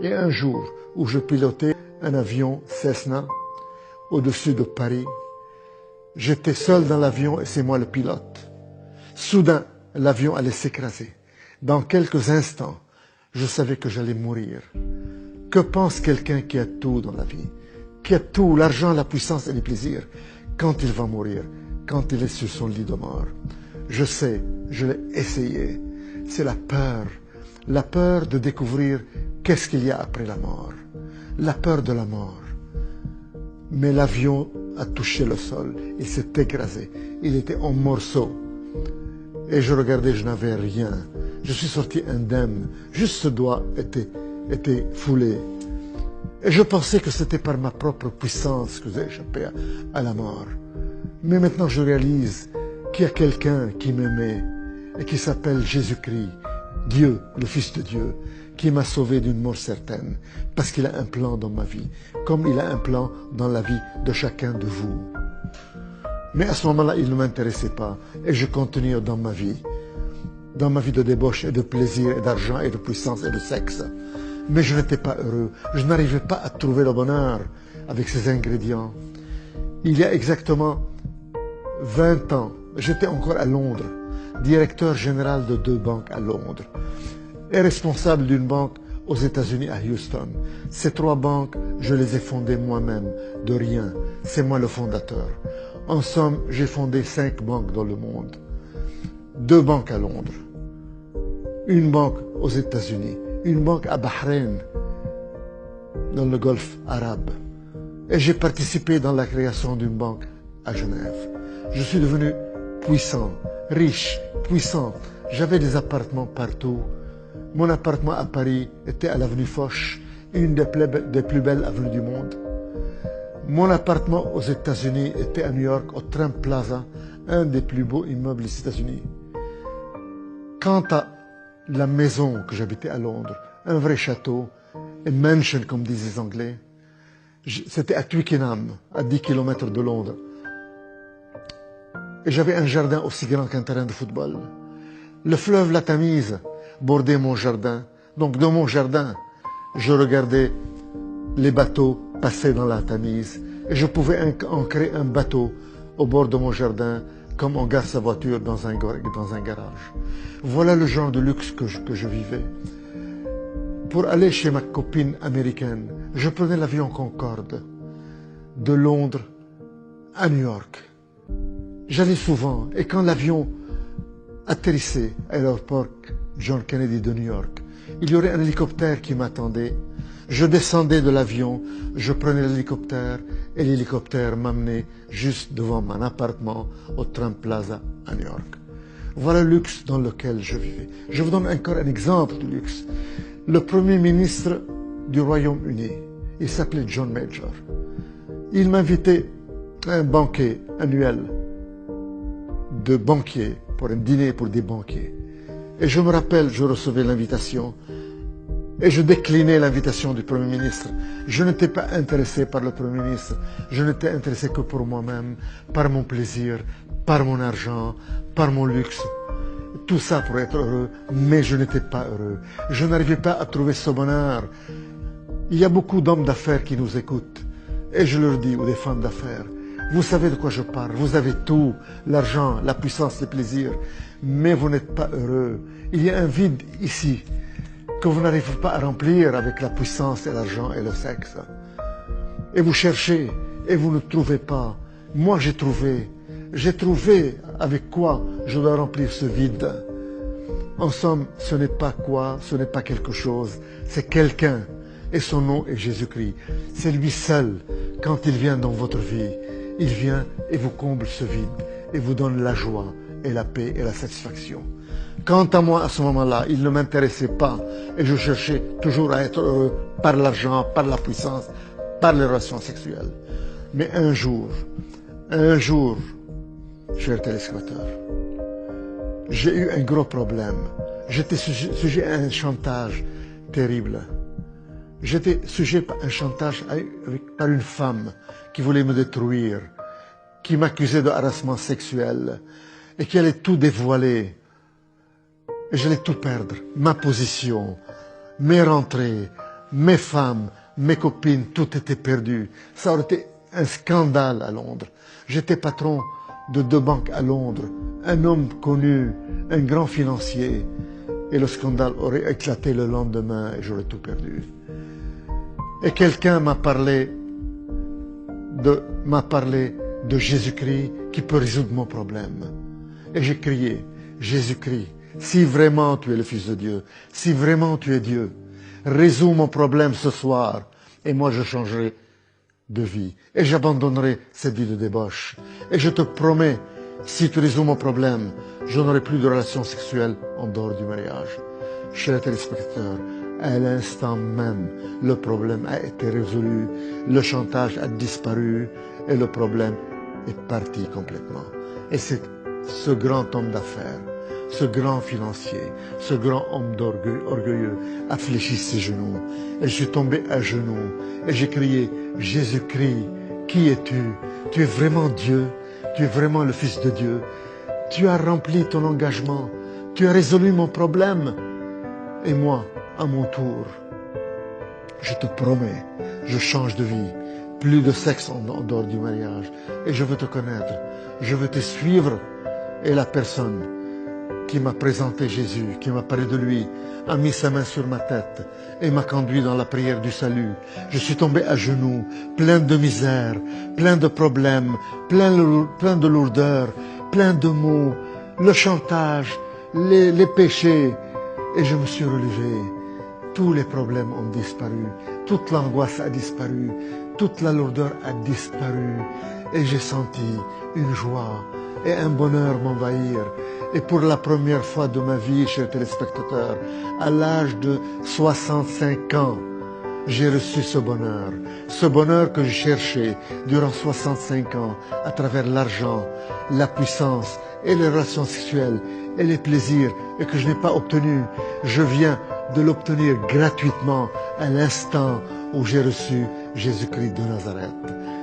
Et un jour où je pilotais un avion Cessna au-dessus de Paris, j'étais seul dans l'avion et c'est moi le pilote. Soudain, l'avion allait s'écraser. Dans quelques instants, je savais que j'allais mourir. Que pense quelqu'un qui a tout dans la vie, qui a tout, l'argent, la puissance et les plaisirs, quand il va mourir, quand il est sur son lit de mort? Je sais, je l'ai essayé. C'est la peur de découvrir qu'est-ce qu'il y a après la mort, la peur de la mort. Mais l'avion a touché le sol, il s'est écrasé, il était en morceaux. Et je regardais, je n'avais rien. Je suis sorti indemne, juste ce doigt était foulé. Et je pensais que c'était par ma propre puissance que j'ai échappé à la mort. Mais maintenant je réalise qu'il y a quelqu'un qui m'aimait et qui s'appelle Jésus-Christ, Dieu, le Fils de Dieu, qui m'a sauvé d'une mort certaine, parce qu'il a un plan dans ma vie, comme il a un plan dans la vie de chacun de vous. Mais à ce moment-là, il ne m'intéressait pas, et je continuais dans ma vie de débauche et de plaisir et d'argent et de puissance et de sexe. Mais je n'étais pas heureux, je n'arrivais pas à trouver le bonheur avec ces ingrédients. Il y a exactement 20 ans, j'étais encore à Londres, directeur général de 2 banques à Londres et responsable d'une banque aux États-Unis à Houston. Ces 3 banques, je les ai fondées moi-même, de rien. C'est moi le fondateur. En somme, j'ai fondé 5 banques dans le monde. 2 banques à Londres, une banque aux États-Unis, une banque à Bahreïn, dans le Golfe arabe. Et j'ai participé dans la création d'une banque à Genève. Je suis devenu puissant, riche, puissant. J'avais des appartements partout. Mon appartement à Paris était à l'avenue Foch, une des plus belles avenues du monde. Mon appartement aux États-Unis était à New York, au Trump Plaza, un des plus beaux immeubles des États-Unis. Quant à la maison que j'habitais à Londres, un vrai château, une mansion comme disent les Anglais, c'était à Twickenham, à 10 km de Londres. Et j'avais un jardin aussi grand qu'un terrain de football. Le fleuve la Tamise bordait mon jardin. Donc dans mon jardin, je regardais les bateaux passer dans la Tamise. Et je pouvais ancrer un bateau au bord de mon jardin, comme on gare sa voiture dans un garage. Voilà le genre de luxe que je vivais. Pour aller chez ma copine américaine, je prenais l'avion Concorde de Londres à New York. J'allais souvent, et quand l'avion atterrissait à l'aéroport John Kennedy de New York, il y aurait un hélicoptère qui m'attendait. Je descendais de l'avion, je prenais l'hélicoptère, et l'hélicoptère m'amenait juste devant mon appartement au Trump Plaza à New York. Voilà le luxe dans lequel je vivais. Je vous donne encore un exemple de luxe. Le premier ministre du Royaume-Uni, il s'appelait John Major. Il m'invitait à un banquet annuel de banquiers, pour un dîner pour des banquiers. Et je me rappelle, je recevais l'invitation et je déclinais l'invitation du Premier ministre. Je n'étais pas intéressé par le Premier ministre, je n'étais intéressé que pour moi-même, par mon plaisir, par mon argent, par mon luxe. Tout ça pour être heureux, mais je n'étais pas heureux. Je n'arrivais pas à trouver ce bonheur. Il y a beaucoup d'hommes d'affaires qui nous écoutent. Et je leur dis, ou des femmes d'affaires, vous savez de quoi je parle, vous avez tout, l'argent, la puissance, les plaisirs, mais vous n'êtes pas heureux. Il y a un vide ici que vous n'arrivez pas à remplir avec la puissance et l'argent et le sexe. Et vous cherchez et vous ne trouvez pas. Moi j'ai trouvé avec quoi je dois remplir ce vide. En somme, ce n'est pas quoi, ce n'est pas quelque chose, c'est quelqu'un. Et son nom est Jésus-Christ. C'est lui seul, quand il vient dans votre vie, il vient et vous comble ce vide et vous donne la joie et la paix et la satisfaction. Quant à moi, à ce moment-là, il ne m'intéressait pas et je cherchais toujours à être heureux par l'argent, par la puissance, par les relations sexuelles. Mais un jour, chers téléspectateurs, j'ai eu un gros problème. J'étais sujet à un chantage terrible. J'étais sujet à un chantage par une femme qui voulait me détruire, qui m'accusait de harcèlement sexuel et qui allait tout dévoiler. Et j'allais tout perdre, ma position, mes rentrées, mes femmes, mes copines, tout était perdu. Ça aurait été un scandale à Londres. J'étais patron de 2 banques à Londres, un homme connu, un grand financier. Et le scandale aurait éclaté le lendemain et j'aurais tout perdu. Et quelqu'un m'a parlé de Jésus-Christ qui peut résoudre mon problème. Et j'ai crié, Jésus-Christ, si vraiment tu es le Fils de Dieu, si vraiment tu es Dieu, résous mon problème ce soir et moi je changerai de vie. Et j'abandonnerai cette vie de débauche. Et je te promets, si tu résous mon problème, je n'aurai plus de relations sexuelles en dehors du mariage. Chers téléspectateurs, à l'instant même, le problème a été résolu, le chantage a disparu et le problème est parti complètement. Et c'est ce grand homme d'affaires, ce grand financier, ce grand homme orgueilleux a fléchi ses genoux. Et je suis tombé à genoux et j'ai crié, Jésus-Christ, qui es-tu? Tu es vraiment Dieu, tu es vraiment le Fils de Dieu. Tu as rempli ton engagement, tu as résolu mon problème. Et moi, à mon tour, je te promets, je change de vie. Plus de sexe en dehors du mariage. Et je veux te connaître, je veux te suivre. Et la personne qui m'a présenté Jésus, qui m'a parlé de lui, a mis sa main sur ma tête et m'a conduit dans la prière du salut. Je suis tombé à genoux, plein de misère, plein de problèmes, plein de lourdeur, plein de maux, le chantage, les péchés. Et je me suis relevé. Tous les problèmes ont disparu, toute l'angoisse a disparu, toute la lourdeur a disparu. Et j'ai senti une joie et un bonheur m'envahir. Et pour la première fois de ma vie, chers téléspectateurs, à l'âge de 65 ans, j'ai reçu ce bonheur que je cherchais durant 65 ans, à travers l'argent, la puissance et les relations sexuelles et les plaisirs, et que je n'ai pas obtenu. Je viens de l'obtenir gratuitement à l'instant où j'ai reçu Jésus-Christ de Nazareth.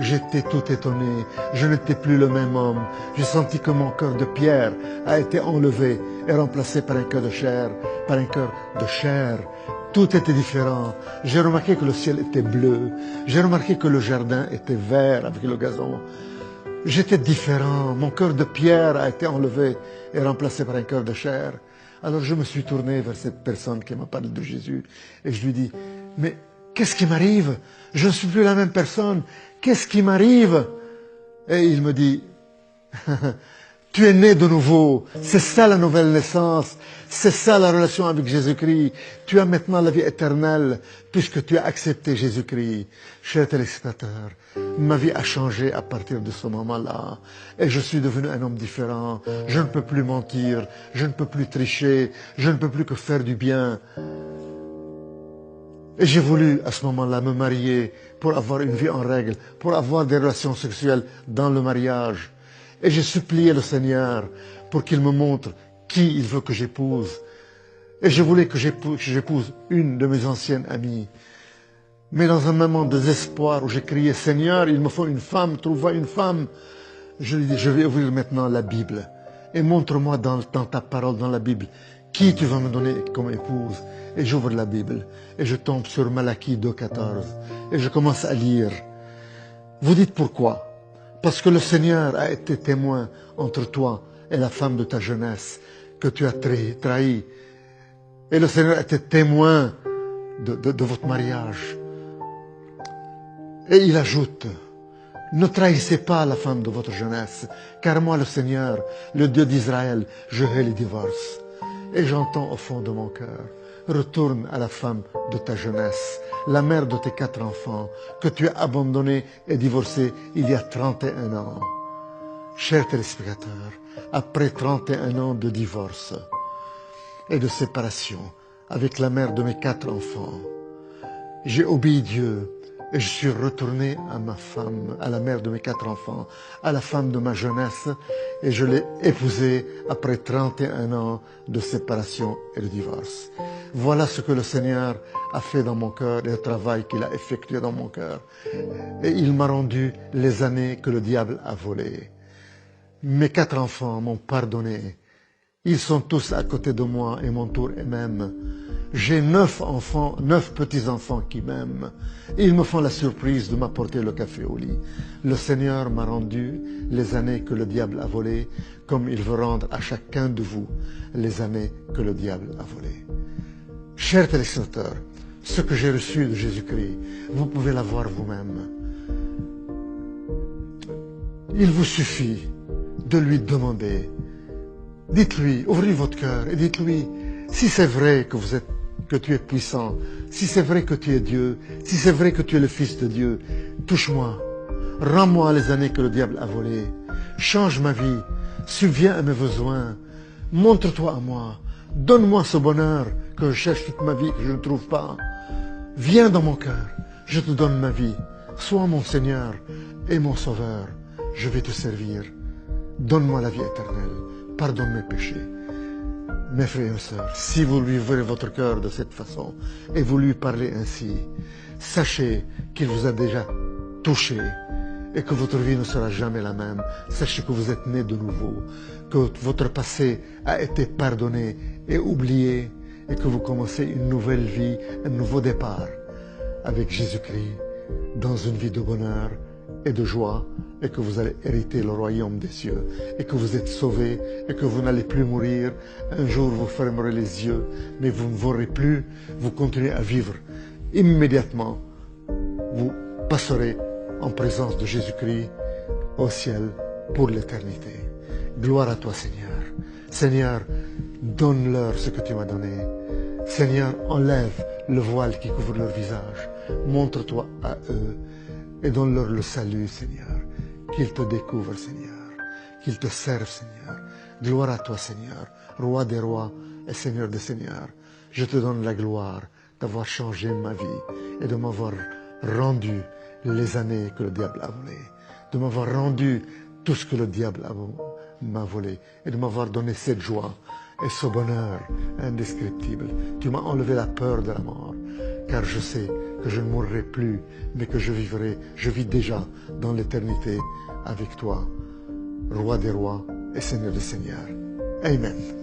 J'étais tout étonné, je n'étais plus le même homme. J'ai senti que mon cœur de pierre a été enlevé et remplacé par un cœur de chair, par un cœur de chair. Tout était différent. J'ai remarqué que le ciel était bleu. J'ai remarqué que le jardin était vert avec le gazon. J'étais différent. Mon cœur de pierre a été enlevé et remplacé par un cœur de chair. Alors je me suis tourné vers cette personne qui m'a parlé de Jésus et je lui dis, mais qu'est-ce qui m'arrive? Je ne suis plus la même personne. Qu'est-ce qui m'arrive? Et il me dit, tu es né de nouveau. C'est ça la nouvelle naissance. C'est ça la relation avec Jésus-Christ. Tu as maintenant la vie éternelle puisque tu as accepté Jésus-Christ. Chers téléspectateurs, ma vie a changé à partir de ce moment-là. Et je suis devenu un homme différent. Je ne peux plus mentir. Je ne peux plus tricher. Je ne peux plus que faire du bien. Et j'ai voulu à ce moment-là me marier pour avoir une vie en règle, pour avoir des relations sexuelles dans le mariage. Et j'ai supplié le Seigneur pour qu'il me montre qui il veut que j'épouse. Et je voulais que j'épouse une de mes anciennes amies. Mais dans un moment de désespoir où j'ai crié, Seigneur, il me faut une femme, trouve-moi une femme. Je lui ai dit, je vais ouvrir maintenant la Bible. Et montre-moi dans ta parole, dans la Bible, qui tu vas me donner comme épouse. Et j'ouvre la Bible. Et je tombe sur Malachie 2,14. Et je commence à lire. Vous dites pourquoi? Parce que le Seigneur a été témoin entre toi et la femme de ta jeunesse que tu as trahi. Et le Seigneur a été témoin de votre mariage. Et il ajoute, ne trahissez pas la femme de votre jeunesse, car moi, le Seigneur, le Dieu d'Israël, je hais les divorces. Et j'entends au fond de mon cœur, retourne à la femme de ta jeunesse, la mère de tes 4 enfants, que tu as abandonnée et divorcée il y a 31 ans. Chers téléspectateurs, après 31 ans de divorce et de séparation avec la mère de mes 4 enfants, j'ai obéi Dieu et je suis retourné à ma femme, à la mère de mes 4 enfants, à la femme de ma jeunesse, et je l'ai épousée après 31 ans de séparation et de divorce. Voilà ce que le Seigneur a fait dans mon cœur et le travail qu'il a effectué dans mon cœur. Et il m'a rendu les années que le diable a volées. Mes 4 enfants m'ont pardonné Ils sont tous à côté de moi et mon tour est même. J'ai 9 enfants, 9 petits-enfants qui m'aiment. Ils me font la surprise de m'apporter le café au lit. Le Seigneur m'a rendu les années que le diable a volées, comme il veut rendre à chacun de vous les années que le diable a volées. Chers téléspectateurs, ce que j'ai reçu de Jésus-Christ, vous pouvez l'avoir vous-même. Il vous suffit de lui demander. Dites-lui, ouvrez votre cœur et dites-lui, si c'est vrai que tu es puissant, si c'est vrai que tu es Dieu, si c'est vrai que tu es le Fils de Dieu, touche-moi, rends-moi les années que le diable a volées, change ma vie, subviens à mes besoins, montre-toi à moi, donne-moi ce bonheur que je cherche toute ma vie et que je ne trouve pas. Viens dans mon cœur, je te donne ma vie, sois mon Seigneur et mon Sauveur, je vais te servir, donne-moi la vie éternelle, pardonne mes péchés. Mes frères et sœurs, si vous lui ouvrez votre cœur de cette façon et vous lui parlez ainsi, sachez qu'il vous a déjà touché et que votre vie ne sera jamais la même. Sachez que vous êtes né de nouveau, que votre passé a été pardonné et oublié et que vous commencez une nouvelle vie, un nouveau départ avec Jésus-Christ dans une vie de bonheur et de joie et que vous allez hériter le royaume des cieux et que vous êtes sauvés et que vous n'allez plus mourir. Un jour vous fermerez les yeux mais vous ne mourrez plus, vous continuez à vivre. Immédiatement, vous passerez en présence de Jésus-Christ au ciel pour l'éternité. Gloire à toi Seigneur. Seigneur, donne-leur ce que tu m'as donné. Seigneur, enlève le voile qui couvre leur visage. Montre-toi à eux et donne-leur le salut, Seigneur. Qu'ils te découvrent, Seigneur. Qu'ils te servent, Seigneur. Gloire à toi, Seigneur, Roi des rois et Seigneur des seigneurs. Je te donne la gloire d'avoir changé ma vie et de m'avoir rendu les années que le diable a volées, de m'avoir rendu tout ce que le diable m'a volé et de m'avoir donné cette joie et ce bonheur indescriptible. Tu m'as enlevé la peur de la mort, car je sais que je ne mourrai plus, mais que je vis déjà dans l'éternité avec toi, Roi des rois et Seigneur des seigneurs. Amen.